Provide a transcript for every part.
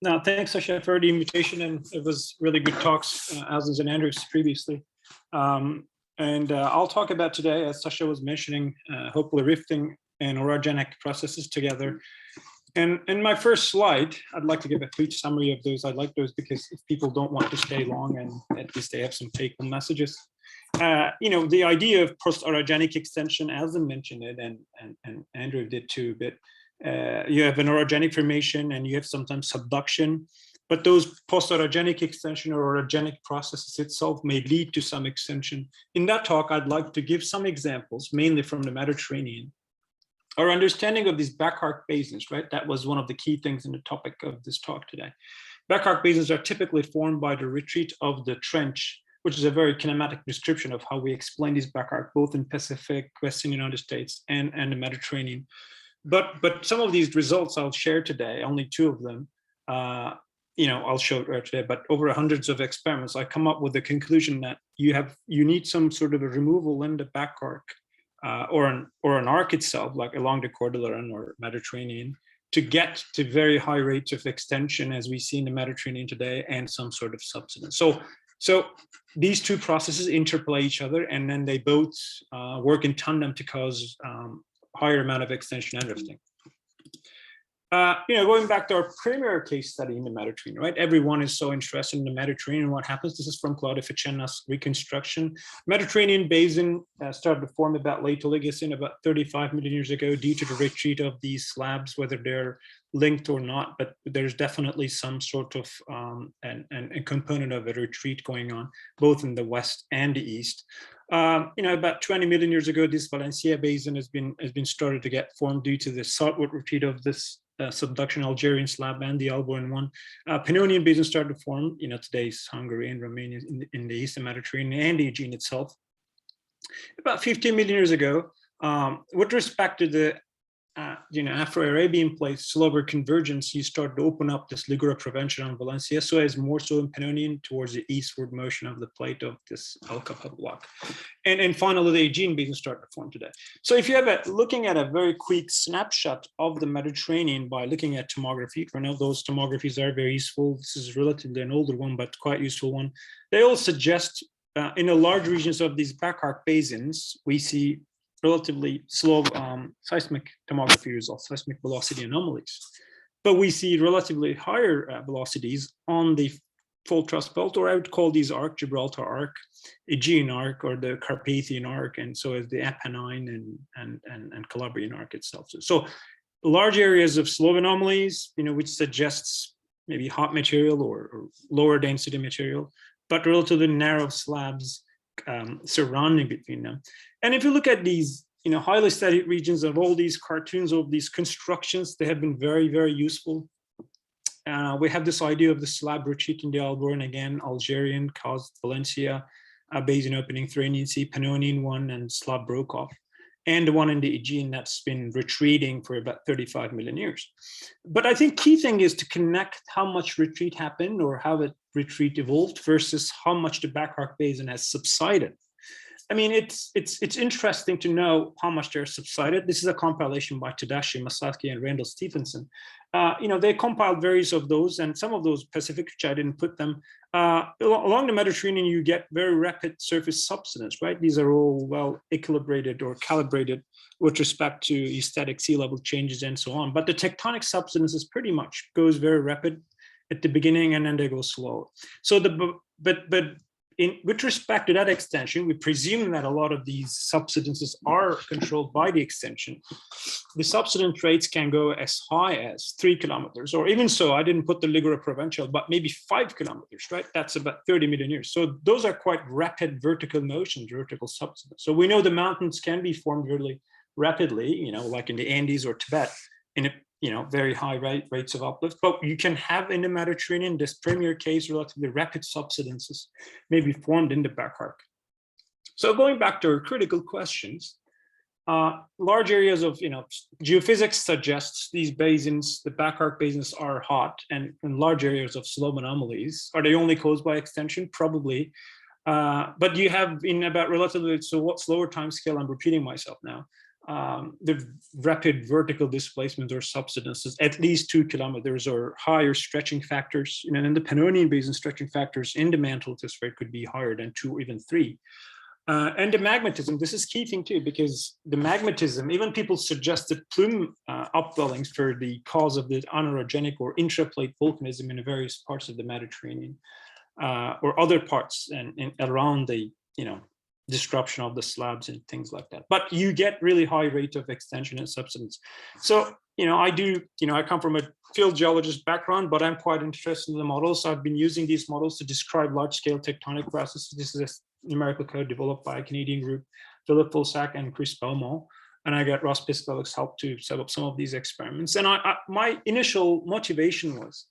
No, thanks, Sasha, for the invitation, and it was really good talks, as and Andrews previously. I'll talk about today, as Sasha was mentioning, hopefully rifting and orogenic processes together. And in my first slide, I'd like to give a quick summary of those. I like those because if people don't want to stay long, and at least they have some take-home messages. The idea of post-orogenic extension, as I mentioned it, and Andrew did too a bit. You have an orogenic formation and you have sometimes subduction, but those post-orogenic extension or orogenic processes itself may lead to some extension. In that talk, I'd like to give some examples, mainly from the Mediterranean. Our understanding of these back arc basins, right? That was one of the key things in the topic of this talk today. Back arc basins are typically formed by the retreat of the trench, which is a very kinematic description of how we explain these back arc, both in Pacific, Western United States, and the Mediterranean. But some of these results I'll share today, only two of them, I'll show it right today, but over hundreds of experiments, I come up with the conclusion that you need some sort of a removal in the back arc or an arc itself, like along the Cordilleran or Mediterranean, to get to very high rates of extension as we see in the Mediterranean today, and some sort of subsidence. So these two processes interplay each other, and then they both work in tandem to cause higher amount of extension and rifting. Going back to our premier case study in the Mediterranean, right? Everyone is so interested in the Mediterranean. What happens? This is from Claudio Ficenna's reconstruction. Mediterranean basin started to form about late Oligocene, about 35 million years ago, due to the retreat of these slabs, whether they're linked or not, but there's definitely some sort of a component of a retreat going on, both in the west and the east. About 20 million years ago, this Valencia basin has been started to get formed due to the southward retreat of this subduction Algerian slab and the Alboran one. Pannonian basin started to form, today's Hungary and Romania in the eastern Mediterranean and the Aegean itself. About 15 million years ago, with respect to the Afro-Arabian plates, slower convergence, you start to open up this Ligura Provincial on Valencia, so as more so in Pannonian towards the eastward motion of the plate of this Alcapa block. And finally, the Aegean basin start to form today. So if you have looking at a very quick snapshot of the Mediterranean by looking at tomography, I know those tomographies are very useful. This is relatively an older one, but quite useful one. They all suggest in the large regions of these back arc basins, we see relatively slow seismic tomography results, seismic velocity anomalies. But we see relatively higher velocities on the fault thrust belt, or I would call these arc, Gibraltar arc, Aegean arc, or the Carpathian arc, and so as the Apennine and Calabrian arc itself. So large areas of slow anomalies, which suggests maybe hot material or lower density material, but relatively narrow slabs surrounding between them. And if you look at these, highly studied regions of all these cartoons of these constructions, they have been very, very useful. We have this idea of the slab retreat in the Alboran, again, Algerian caused Valencia, basin opening, Tyrrhenian Sea, Pannonian one, and slab broke off. And the one in the Aegean that's been retreating for about 35 million years. But I think key thing is to connect how much retreat happened or how the retreat evolved versus how much the back arc basin has subsided. I mean, it's interesting to know how much they're subsided. This is a compilation by Tadashi, Masaki, and Randall Stephenson. They compiled various of those, and some of those Pacific, which I didn't put them. Along the Mediterranean, you get very rapid surface subsidence, right? These are all well equilibrated or calibrated with respect to static sea level changes and so on. But the tectonic subsidence is pretty much goes very rapid at the beginning, and then they go slow. So with respect to that extension, we presume that a lot of these subsidences are controlled by the extension. The subsidence rates can go as high as 3 kilometers, or even so, I didn't put the Ligura Provincial, but maybe 5 kilometers, right? That's about 30 million years. So those are quite rapid vertical motions, vertical subsidence. So we know the mountains can be formed really rapidly, like in the Andes or Tibet, in a very high rates of uplift, but you can have in the Mediterranean, this premier case, relatively rapid subsidences may be formed in the back arc. So going back to our critical questions, large areas of, geophysics suggests these basins, the back arc basins are hot, and large areas of slope anomalies. Are they only caused by extension? Probably. But you have in about relatively slower time scale, I'm repeating myself now, the rapid vertical displacement or subsidences, at least 2 kilometers or higher stretching factors. You know, in the Pannonian Basin, stretching factors in the mantle lithosphere could be higher than 2 or even 3. And the magmatism, this is key thing too, because the magmatism, even people suggested plume upwellings for the cause of the anorogenic or intraplate volcanism in various parts of the Mediterranean or other parts and around the, you know, disruption of the slabs and things like that. But you get really high rate of extension and subsidence. So, you know, I come from a field geologist background, but I'm quite interested in the models. So I've been using these models to describe large scale tectonic processes. This is a numerical code developed by a Canadian group, Philip Fulsack and Chris Beaumont. And I got Ross Piskovic's help to set up some of these experiments. And my initial motivation was,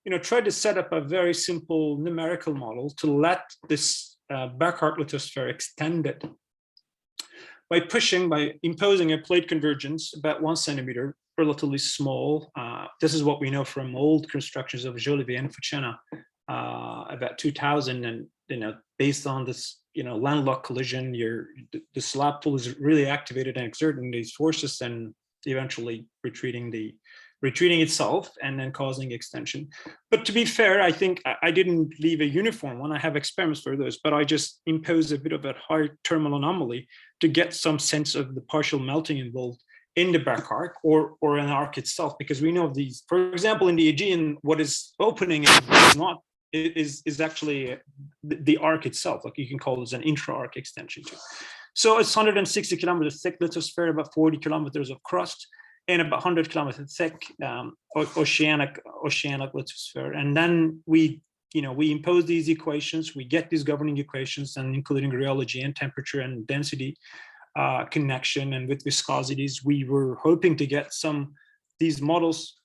you know, try to set up a very simple numerical model to let this Burckhardt lithosphere extended by imposing a plate convergence about 1 centimeter, relatively small. This is what we know from old constructions of Jolivet and Fucena about 2000, and you know, based on this, you know, landlocked collision, the slab pool is really activated and exerting these forces and eventually retreating itself and then causing extension. But to be fair, I think I didn't leave a uniform one. I have experiments for those, but I just imposed a bit of a high thermal anomaly to get some sense of the partial melting involved in the back arc or an arc itself, because we know these, for example, in the Aegean, what is opening is actually the arc itself. Like you can call this an intra-arc extension too. So it's 160 kilometers thick lithosphere, about 40 kilometers of crust, and about 100 kilometers thick oceanic lithosphere. And then we impose these equations, we get these governing equations, and including rheology and temperature and density connection, and with viscosities, we were hoping to get these models,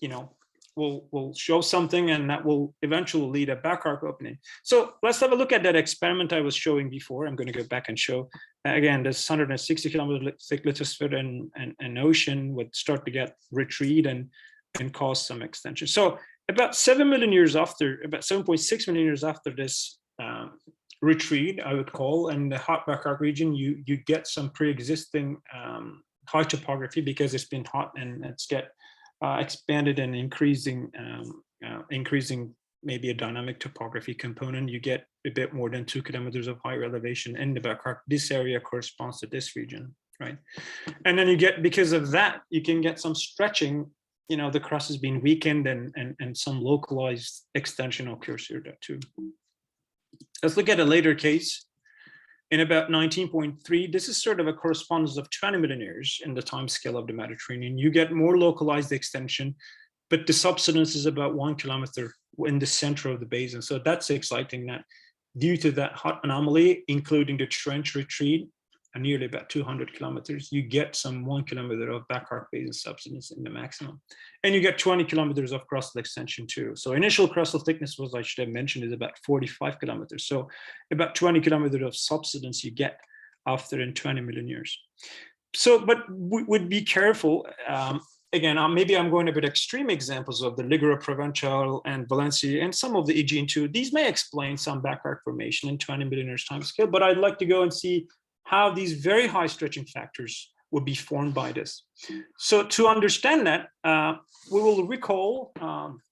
you know, will show something, and that will eventually lead a back arc opening. So let's have a look at that experiment I was showing before. I'm going to go back and show again this 160 kilometer thick lithosphere and ocean would start to get retreat and cause some extension. So about 7 million years after, about 7.6 million years after this retreat, I would call, in the hot back arc region, you get some pre-existing high topography because it's been hot and it's expanded and increasing maybe a dynamic topography component. You get a bit more than 2 kilometers of higher elevation in the back arc. This area corresponds to this region, right? And then you get, because of that, you can get some stretching. You know, the crust has been weakened and some localized extension occurs here too. Let's look at a later case. In about 19.3, this is sort of a correspondence of 20 million years in the time scale of the Mediterranean. You get more localized extension, but the subsidence is about 1 kilometer in the center of the basin. So that's exciting that due to that hot anomaly, including the trench retreat, and nearly about 200 kilometers, you get some 1 kilometer of back arc basin subsidence in the maximum. And you get 20 kilometers of crustal extension too. So initial crustal thickness was, I should have mentioned, is about 45 kilometers. So about 20 kilometers of subsidence you get after in 20 million years. So, but we would be careful. Again, maybe I'm going a bit extreme examples of the Ligure Provençal and Valencia and some of the Aegean too. These may explain some back arc formation in 20 million years time scale, but I'd like to go and see how these very high stretching factors would be formed by this. So to understand that, we will recall,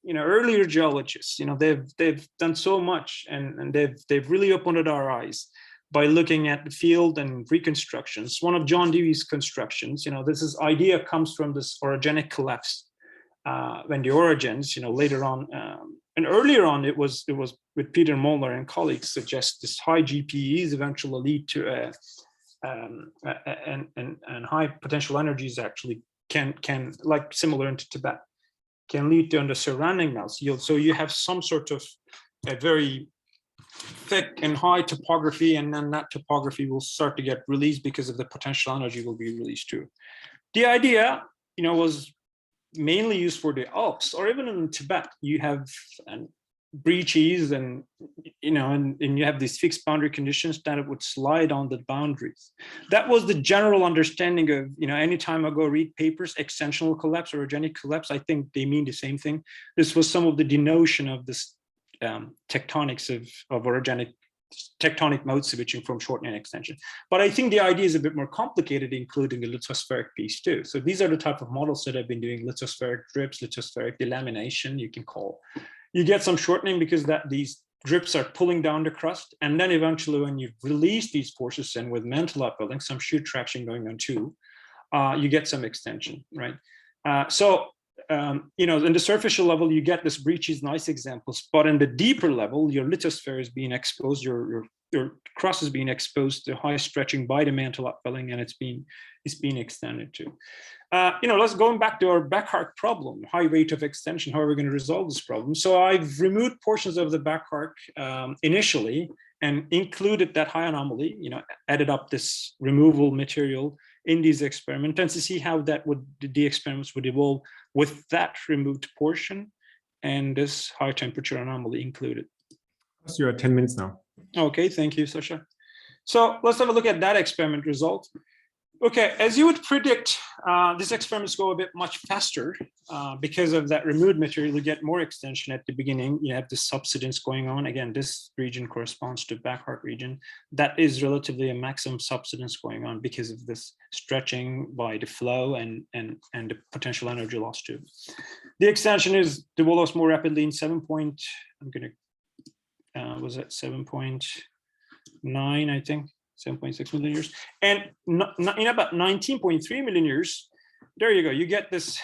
earlier geologists. They've done so much, and they've really opened our eyes by looking at the field and reconstructions. One of John Dewey's constructions, this idea comes from this orogenic collapse. When the orogens, later on, and earlier on, it was with Peter Molnar and colleagues suggest this high GPEs eventually lead to and high potential energies actually can like similar into Tibet, can lead to the surrounding melts yield. So you have some sort of a very thick and high topography, and then that topography will start to get released because of the potential energy will be released too. The idea, was mainly used for the Alps, or even in Tibet. You have breaches, and you have these fixed boundary conditions that it would slide on the boundaries. That was the general understanding of, anytime I go read papers, extensional collapse, orogenic collapse, I think they mean the same thing. This was some of the denotion of this tectonics of orogenic tectonic mode switching from shortening and extension. But I think the idea is a bit more complicated, including the lithospheric piece too. So these are the type of models that I've been doing: lithospheric drips, lithospheric delamination, you can call. You get some shortening because these drips are pulling down the crust. And then eventually when you release these forces and with mantle upwelling, some shear traction going on too, you get some extension, right? You know, in the superficial level, you get this breaches, nice examples, but in the deeper level, your lithosphere is being exposed, your crust is being exposed to high stretching by the mantle upwelling, and it's being extended too. You know, let's go back to our back arc problem, high rate of extension. How are we going to resolve this problem? So I've removed portions of the back arc initially and included that high anomaly, you know, added up this removal material in these experiments and to see how the experiments would evolve with that removed portion and this high temperature anomaly included. So you're at 10 minutes now. Okay, thank you, Sasha. So let's have a look at that experiment result. Okay, as you would predict, these experiments go a bit much faster because of that removed material. You get more extension at the beginning. You have the subsidence going on. Again, this region corresponds to back arc region. That is relatively a maximum subsidence going on because of this stretching by the flow and the potential energy loss too. The extension is develops more rapidly in 7.9, I think. 7.6 million years, and in about 19.3 million years, there you go. You get this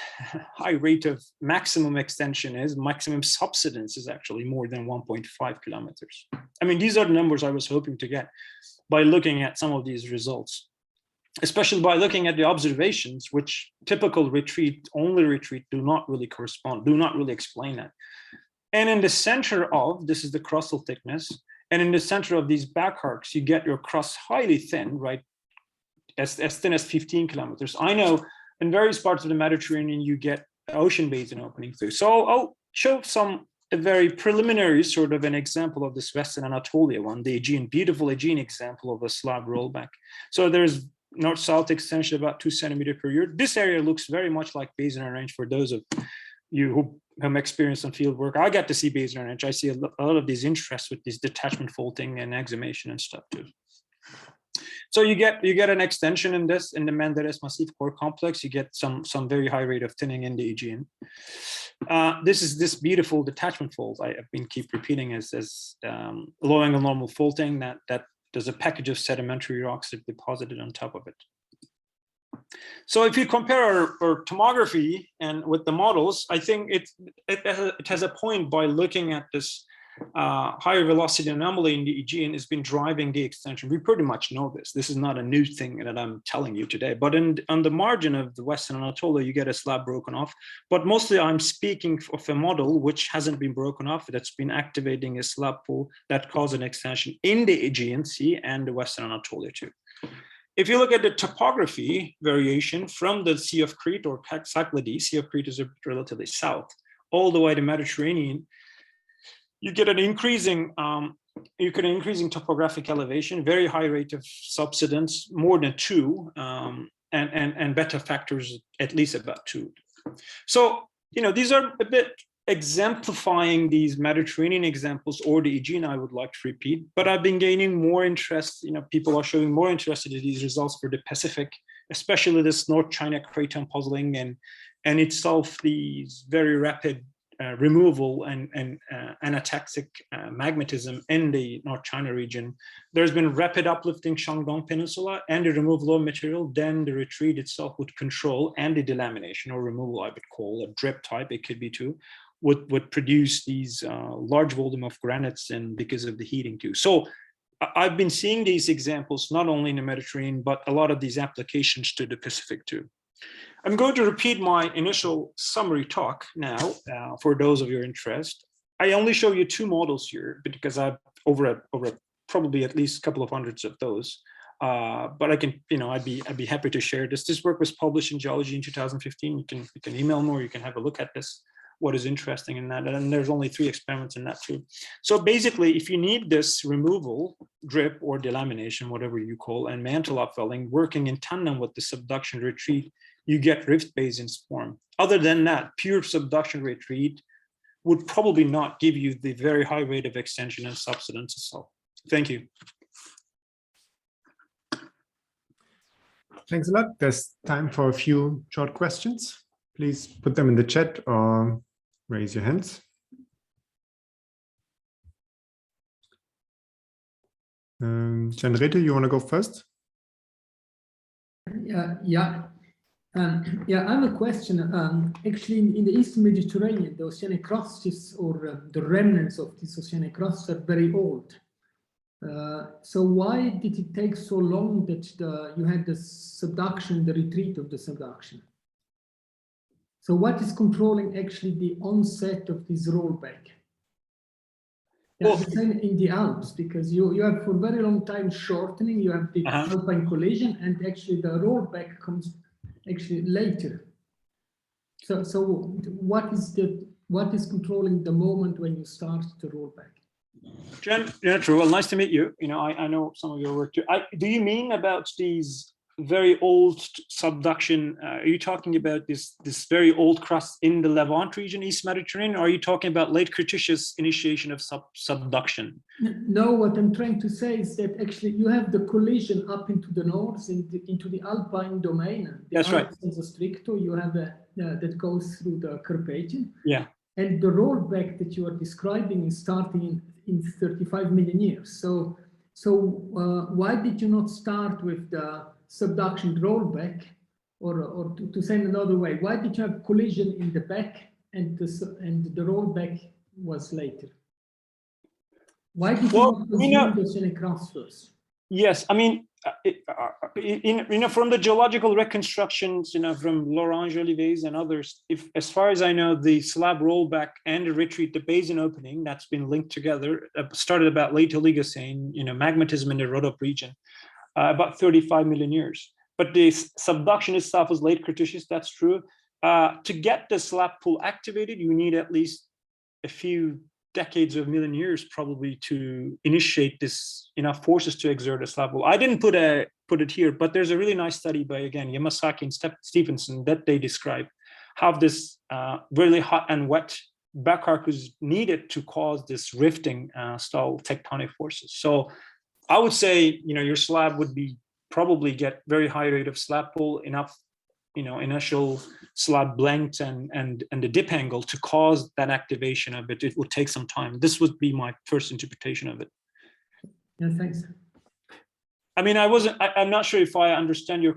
high rate of maximum extension is maximum subsidence is actually more than 1.5 kilometers. I mean, these are the numbers I was hoping to get by looking at some of these results, especially by looking at the observations, which typical retreat, only retreat, do not really correspond, do not really explain that. And in the center of, this is the crustal thickness, and in the center of these back arcs, you get your crust highly thin, right? As thin as 15 kilometers. I know in various parts of the Mediterranean, you get ocean basin opening through. So I'll show a very preliminary sort of an example of this Western Anatolia one, the Aegean, beautiful Aegean example of a slab rollback. So there's north-south extension about 2 centimeters per year. This area looks very much like basin range for those of you who have experience on field work. I got to see basin range. I see a lot of these interests with this detachment faulting and exhumation and stuff too. So you get an extension in this, in the Menderes Massif core complex. You get some very high rate of thinning in the Aegean. This is this beautiful detachment fault I've been keep repeating as low angle normal faulting that there's a package of sedimentary rocks that deposited on top of it. So if you compare our tomography and with the models, I think it has a point by looking at this higher velocity anomaly in the Aegean has been driving the extension. We pretty much know this. This is not a new thing that I'm telling you today, but on the margin of the Western Anatolia, you get a slab broken off. But mostly I'm speaking of a model which hasn't been broken off, that's been activating a slab pool that caused an extension in the Aegean Sea and the Western Anatolia too. If you look at the topography variation from the Sea of Crete or Cyclades, Sea of Crete is relatively south, all the way to Mediterranean, you get an increasing topographic elevation, very high rate of subsidence, more than 2, and beta factors at least about 2. So, you know, these are a bit exemplifying these Mediterranean examples or the Aegean I would like to repeat, but I've been gaining more interest, you know, people are showing more interest in these results for the Pacific, especially this North China craton puzzling and itself these very rapid removal and anataxic magmatism in the North China region. There's been rapid uplifting Shandong Peninsula and the removal of material, then the retreat itself would control, and the delamination or removal I would call a drip type, it could be too, would produce these large volume of granites and because of the heating too. So I've been seeing these examples not only in the Mediterranean, but a lot of these applications to the Pacific too. I'm going to repeat my initial summary talk now for those of your interest. I only show you 2 models here because I've over probably at least a couple of hundreds of those. But I can, you know, I'd be happy to share this. This work was published in Geology in 2015. You can email me or you can have a look at this. What is interesting in that, and there's only 3 experiments in that too. So basically, if you need this removal, drip or delamination, whatever you call, and mantle upwelling working in tandem with the subduction retreat, you get rift basins form. Other than that, pure subduction retreat would probably not give you the very high rate of extension and subsidence itself. Thank you. Thanks a lot. There's time for a few short questions. Please put them in the chat or raise your hands. Henriette, you want to go first? Yeah, I have a question. Actually, in the Eastern Mediterranean, the oceanic crusts or the remnants of these oceanic crusts are very old. So why did it take so long that you had the subduction, the retreat of the subduction? So what is controlling actually the onset of this rollback? Yeah, the same in the Alps, because you have for a very long time shortening, you have the alpine collision, and actually the rollback comes actually later. So what is controlling the moment when you start the rollback? True. Well, nice to meet you. You know, I know some of your work too. Do you mean about these very old subduction? Are you talking about this very old crust in the Levant region, East Mediterranean? Or are you talking about late Cretaceous initiation of subduction? No, what I'm trying to say is that actually you have the collision up into the north, into the Alpine domain. That's right. Stricto, you have that goes through the Carpathian. Yeah. And the rollback that you are describing is starting in 35 million years. So why did you not start with the subduction rollback, or to say it another way, why did you have collision in the back and the rollback was later? Why did you not consume the oceanic crust first? Yes, I mean, from the geological reconstructions, from Laurent Jolivet's and others, as far as I know, the slab rollback and the retreat, the basin opening that's been linked together, started about late Oligocene, magmatism in the Rhodope region, about 35 million years. But the subduction itself was late Cretaceous, that's true. To get the slab pool activated, you need at least a few decades of million years probably to initiate this enough forces to exert a slab pool. I didn't put it here, but there's a really nice study by, again, Yamasaki and Stevenson that they describe how this really hot and wet back was needed to cause this rifting style tectonic forces. So I would say, your slab would be probably get very high rate of slab pull, enough, initial slab length and the dip angle to cause that activation of it. It would take some time. This would be my first interpretation of it. Yeah, thanks. I mean, I'm not sure if I understand your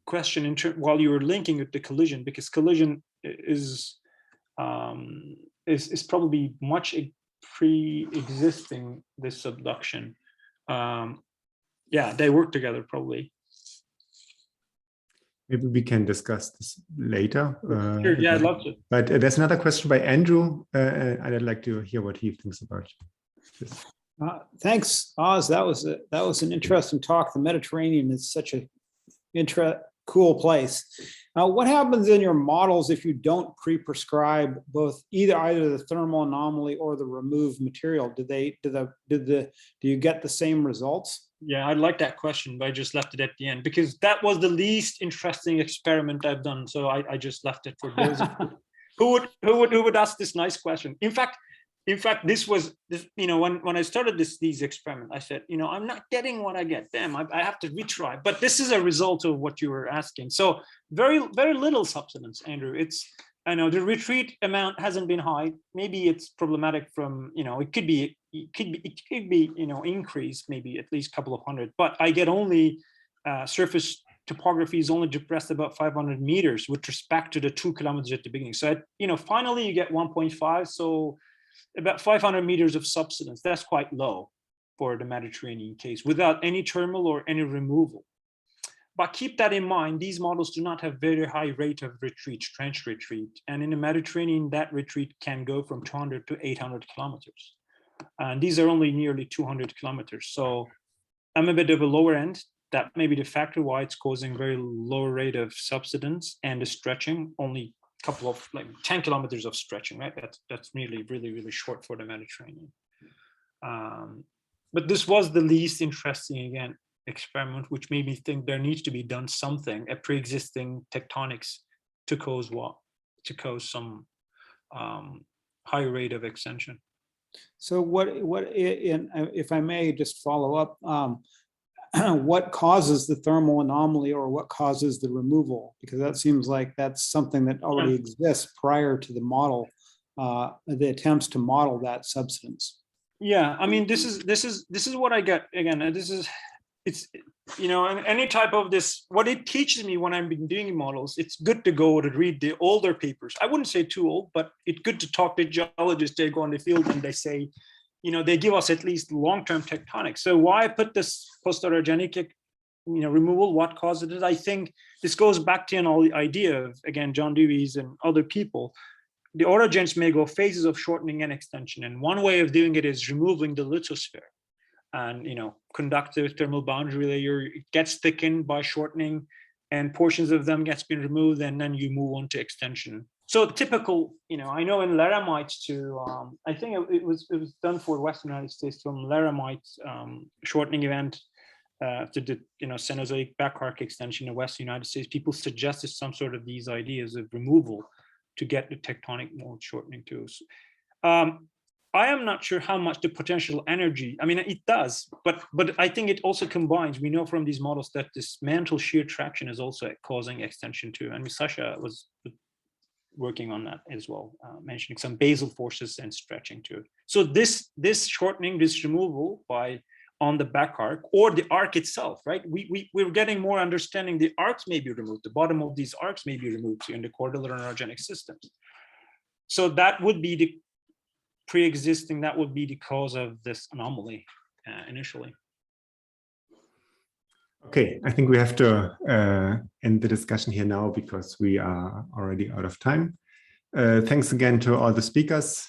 question while you were linking with the collision, because collision is probably much pre-existing this subduction. Yeah, they work together probably. Maybe we can discuss this later. Sure, yeah, I'd love to. But there's another question by Andrew, and I'd like to hear what he thinks about this. Thanks, Oz. That was an interesting talk. The Mediterranean is such a cool place. Now, what happens in your models if you don't pre-prescribe both either the thermal anomaly or the removed material? Do you get the same results? Yeah, I like that question, but I just left it at the end because that was the least interesting experiment I've done. So I just left it for those who would ask this nice question. In fact, this was when I started these experiments, I said, I'm not getting what I get. Damn, I have to retry. But this is a result of what you were asking. So very, very little subsidence, Andrew. I know the retreat amount hasn't been high. Maybe it's problematic from, it could be increased maybe at least a couple of hundred, but I get only surface topography is only depressed about 500 meters with respect to the 2 kilometers at the beginning. So, finally you get 1.5. So about 500 meters of subsidence. That's quite low for the Mediterranean case without any thermal or any removal. But keep that in mind, these models do not have very high rate of retreat, trench retreat. And in the Mediterranean, that retreat can go from 200 to 800 kilometers. And these are only nearly 200 kilometers. So I'm a bit of a lower end. That may be the factor why it's causing very low rate of subsidence and the stretching, only a couple of 10 kilometers of stretching, right? That's really, really, really short for the Mediterranean. But this was the least interesting, again, experiment, which made me think there needs to be done something, a pre-existing tectonics to cause what? To cause some high rate of extension. So if I may just follow up, what causes the thermal anomaly or what causes the removal? Because that seems like that's something that already exists prior to the model, the attempts to model that subsidence. Yeah, I mean, this is what I get again. It's any type of this. What it teaches me when I've been doing models, it's good to go to read the older papers. I wouldn't say too old, but it's good to talk to geologists. They go on the field and they say, they give us at least long-term tectonics. So why put this post-orogenic, removal? What causes it? I think this goes back to the idea of, again, John Dewey's and other people. The orogens may go phases of shortening and extension, and one way of doing it is removing the lithosphere. And conductive thermal boundary layer, it gets thickened by shortening, and portions of them gets been removed, and then you move on to extension. So typical, I know in Laramite too. I think it was done for Western United States from Laramite shortening event to the Cenozoic back arc extension in Western United States. People suggested some sort of these ideas of removal to get the tectonic mode shortening too. I am not sure how much the potential energy, I mean, it does, but I think it also combines. We know from these models that this mantle shear traction is also causing extension too. And Sasha was working on that as well, mentioning some basal forces and stretching too. So this shortening, this removal on the back arc or the arc itself, right? We're getting more understanding. The arcs may be removed. The bottom of these arcs may be removed in the chordal orogenic systems. So that would be the pre-existing, that would be the cause of this anomaly initially. Okay, I think we have to end the discussion here now because we are already out of time. Thanks again to all the speakers.